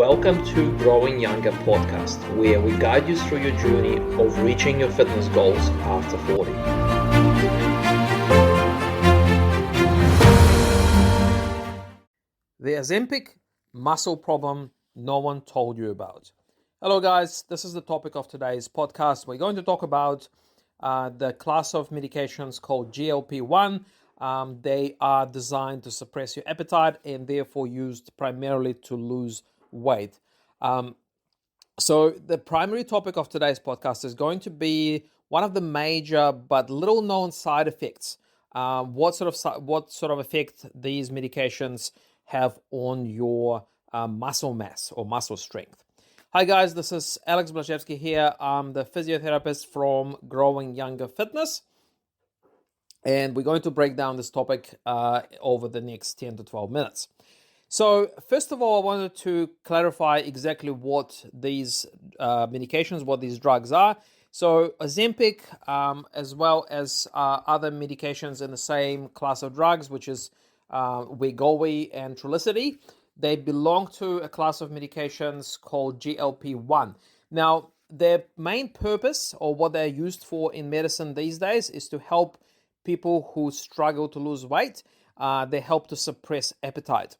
Welcome to Growing Younger podcast, where we guide you through your journey of reaching your fitness goals after 40. The Ozempic muscle problem no one told you about. Hello guys, this is the topic of today's podcast. We're going to talk about the class of medications called GLP-1. They are designed to suppress your appetite and therefore used primarily to lose weight. So the primary topic of today's podcast is going to be one of the major but little known side effects. What sort of effect these medications have on your muscle mass or muscle strength. Hi guys, this is Alex Blashevsky here. I'm the physiotherapist from Growing Younger Fitness. And we're going to break down this topic over the next 10 to 12 minutes. So first of all, I wanted to clarify exactly what these medications, what these drugs are. So Ozempic, as well as other medications in the same class of drugs, which is Wegovy and Trulicity, they belong to a class of medications called GLP-1. Now, their main purpose, or what they're used for in medicine these days, is to help people who struggle to lose weight. They help to suppress appetite.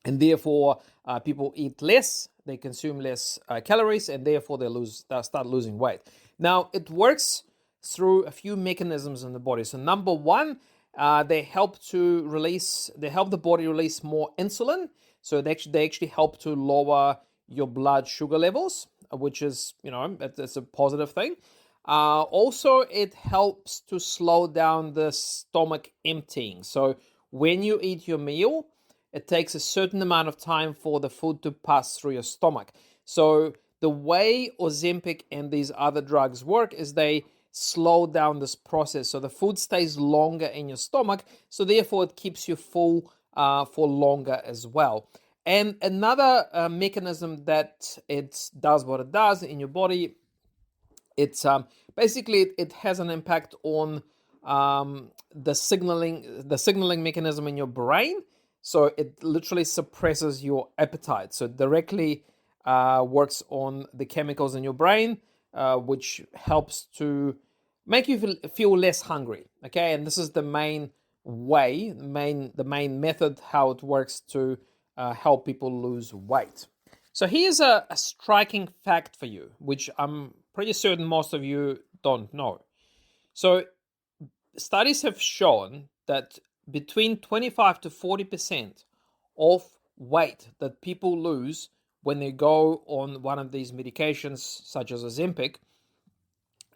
And therefore, people eat less, they consume less calories, and therefore they'll start losing weight. Now, it works through a few mechanisms in the body. So number one, they help the body release more insulin. So they actually help to lower your blood sugar levels, which is, it's a positive thing. Also, it helps to slow down the stomach emptying. So when you eat your meal, it takes a certain amount of time for the food to pass through your stomach. So the way Ozempic and these other drugs work is they slow down this process. So the food stays longer in your stomach. So therefore, it keeps you full for longer as well. And another mechanism that it does what it does in your body, it's basically it has an impact on the signaling mechanism in your brain. So it literally suppresses your appetite. So it directly works on the chemicals in your brain, which helps to make you feel less hungry. Okay, and this is the main way, the main method how it works to help people lose weight. So here's a striking fact for you, which I'm pretty certain most of you don't know. So studies have shown that between 25 to 40% of weight that people lose when they go on one of these medications, such as Ozempic,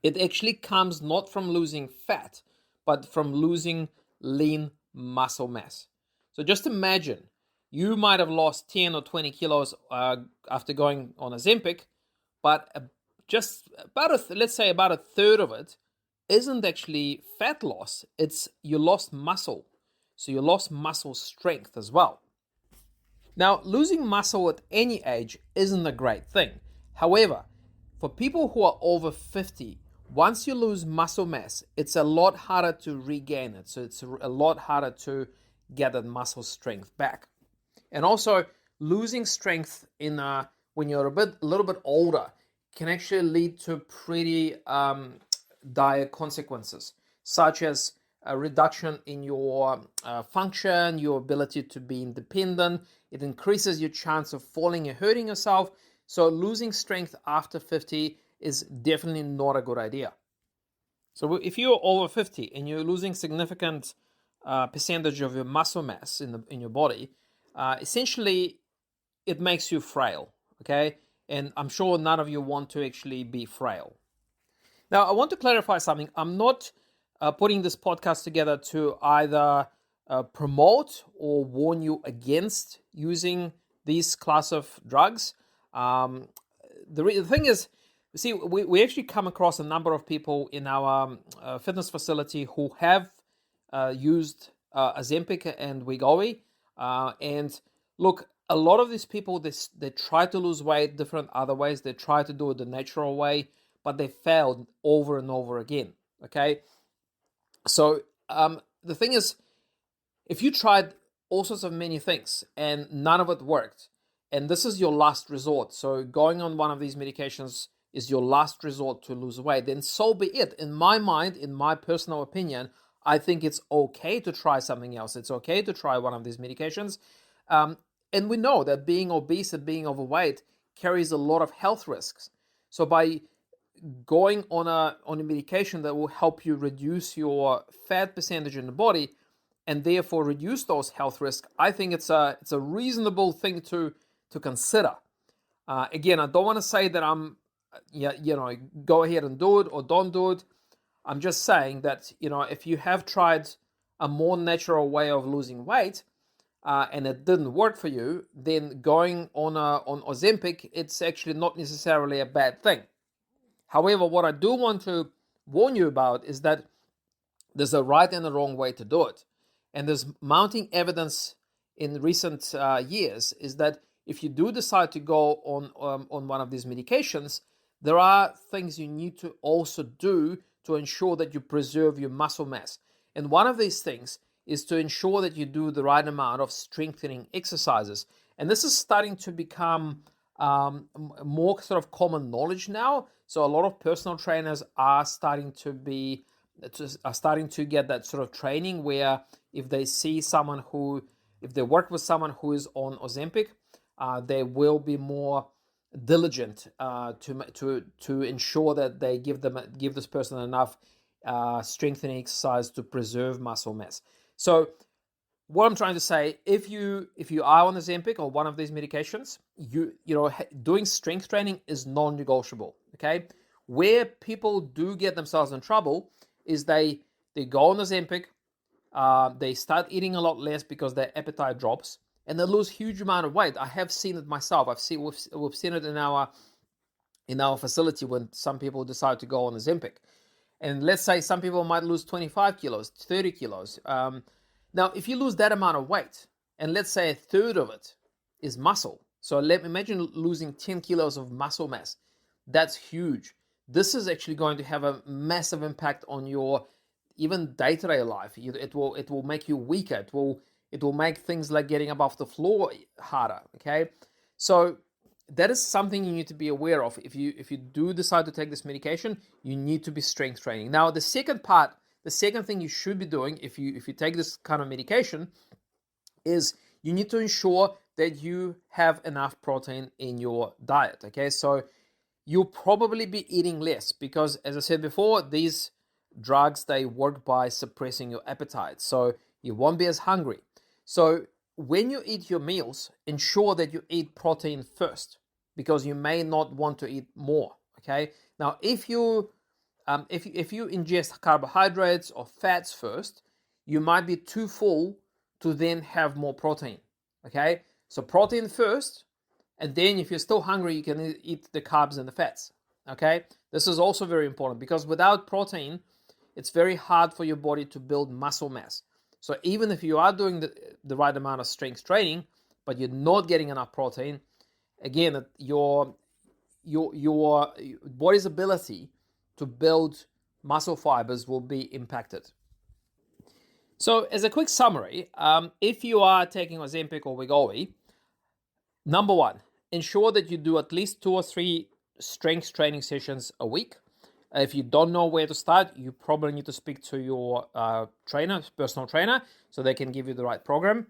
it actually comes not from losing fat, but from losing lean muscle mass. So just imagine, you might have lost 10 or 20 kilos after going on Ozempic, but let's say about a third of it isn't actually fat loss, it's you lost muscle. So you lost muscle strength as well. Now, losing muscle at any age isn't a great thing. However, for people who are over 50, once you lose muscle mass, it's a lot harder to regain it. So it's a lot harder to get that muscle strength back. And also, losing strength when you're a little bit older can actually lead to pretty dire consequences, such as a reduction in your function, your ability to be independent. It increases your chance of falling and hurting yourself. So losing strength after 50 is definitely not a good idea. So if you're over 50 and you're losing significant percentage of your muscle mass in your body, essentially it makes you frail, okay? And I'm sure none of you want to actually be frail. Now, I want to clarify something. I'm not putting this podcast together to either promote or warn you against using these class of drugs. The thing is, see, we actually come across a number of people in our fitness facility who have used Ozempic and Wegovy. And look, a lot of these people, they try to lose weight different other ways. They try to do it the natural way, but they failed over and over again, okay? So the thing is, if you tried all sorts of many things and none of it worked, and this is your last resort. So going on one of these medications is your last resort to lose weight, then so be it. In my mind, in my personal opinion, I think it's okay to try something else. It's okay to try one of these medications. And we know that being obese and being overweight carries a lot of health risks. So by going on a medication that will help you reduce your fat percentage in the body and therefore reduce those health risks, I think it's a reasonable thing to consider. Again, I don't want to say that go ahead and do it or don't do it. I'm just saying that, if you have tried a more natural way of losing weight and it didn't work for you, then going on Ozempic, it's actually not necessarily a bad thing. However, what I do want to warn you about is that there's a right and a wrong way to do it. And there's mounting evidence in recent years is that if you do decide to go on one of these medications, there are things you need to also do to ensure that you preserve your muscle mass. And one of these things is to ensure that you do the right amount of strengthening exercises. And this is starting to become more sort of common knowledge now. So a lot of personal trainers are starting to get that sort of training where if they work with someone who is on Ozempic, they will be more diligent to ensure that they give this person enough strengthening exercise to preserve muscle mass. So what I'm trying to say, if you are on Ozempic or one of these medications, doing strength training is non-negotiable. Okay, where people do get themselves in trouble is they go on Ozempic, they start eating a lot less because their appetite drops, and they lose huge amount of weight. I have seen it myself. We've seen it in our facility when some people decide to go on Ozempic, and let's say some people might lose 25 kilos, 30 kilos. Now, if you lose that amount of weight, and let's say a third of it is muscle, so imagine losing 10 kilos of muscle mass. That's huge. This is actually going to have a massive impact on your even day-to-day life. It will make you weaker. It will make things like getting up off the floor harder. Okay, so that is something you need to be aware of. If you do decide to take this medication, you need to be strength training. Now, the second thing you should be doing if you take this kind of medication is you need to ensure that you have enough protein in your diet. Okay, so you'll probably be eating less because, as I said before, these drugs, they work by suppressing your appetite, so you won't be as hungry. So when you eat your meals, ensure that you eat protein first because you may not want to eat more. Okay, now if you ingest carbohydrates or fats first, you might be too full to then have more protein. Okay, so protein first, and then if you're still hungry, you can eat the carbs and the fats. Okay, this is also very important because without protein, it's very hard for your body to build muscle mass. So even if you are doing the right amount of strength training, but you're not getting enough protein, again, your body's ability to build muscle fibers will be impacted. So as a quick summary, if you are taking Ozempic or Wegovy, number one, ensure that you do at least 2 or 3 strength training sessions a week. If you don't know where to start, you probably need to speak to your personal trainer, so they can give you the right program.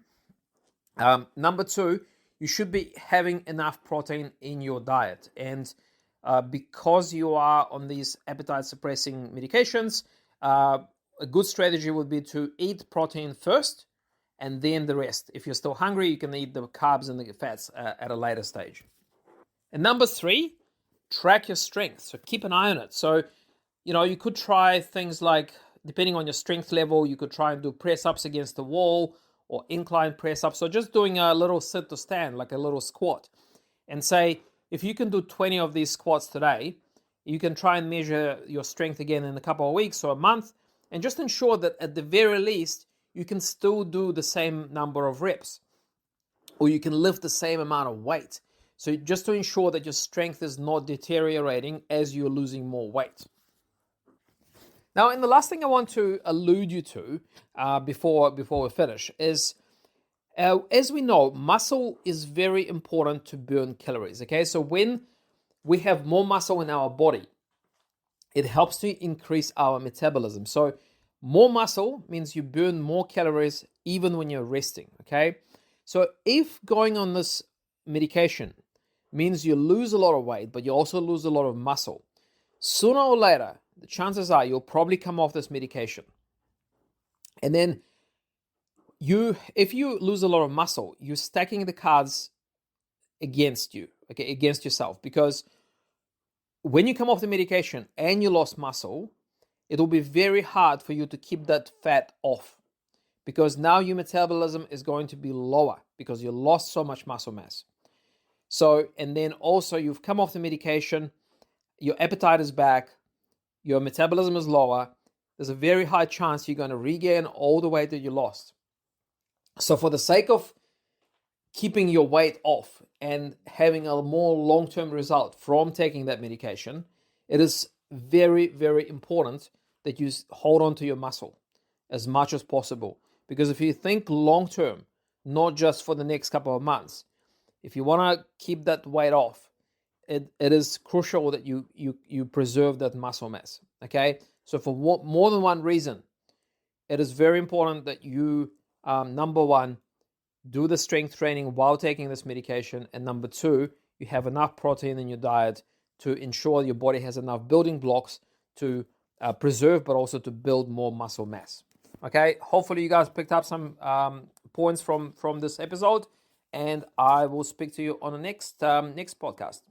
Number 2, you should be having enough protein in your diet. And because you are on these appetite-suppressing medications, a good strategy would be to eat protein first and then the rest. If you're still hungry, you can eat the carbs and the fats at a later stage. And number 3, track your strength. So keep an eye on it. So, you could try things like, depending on your strength level, you could try and do press-ups against the wall or incline press-ups. So just doing a little sit to stand, like a little squat. And say, if you can do 20 of these squats today, you can try and measure your strength again in a couple of weeks or a month, and just ensure that at the very least, you can still do the same number of reps, or you can lift the same amount of weight. So just to ensure that your strength is not deteriorating as you're losing more weight. Now, and the last thing I want to allude you to before we finish is As we know, muscle is very important to burn calories. Okay, so when we have more muscle in our body, it helps to increase our metabolism. So more muscle means you burn more calories even when you're resting. Okay, so if going on this medication means you lose a lot of weight, but you also lose a lot of muscle, sooner or later, the chances are you'll probably come off this medication. And then if you lose a lot of muscle, you're stacking the cards against you, okay, against yourself. Because when you come off the medication and you lost muscle, it will be very hard for you to keep that fat off, because now your metabolism is going to be lower because you lost so much muscle mass. So, and then also you've come off the medication, your appetite is back, your metabolism is lower. There's a very high chance you're going to regain all the weight that you lost. So for the sake of keeping your weight off and having a more long-term result from taking that medication, it is very, very important that you hold on to your muscle as much as possible. Because if you think long-term, not just for the next couple of months, if you want to keep that weight off, it is crucial that you preserve that muscle mass. Okay, so for more than one reason, it is very important that you, number one, do the strength training while taking this medication, and number two, you have enough protein in your diet to ensure your body has enough building blocks to preserve, but also to build more muscle mass. Okay, hopefully you guys picked up some points from this episode, and I will speak to you on the next podcast.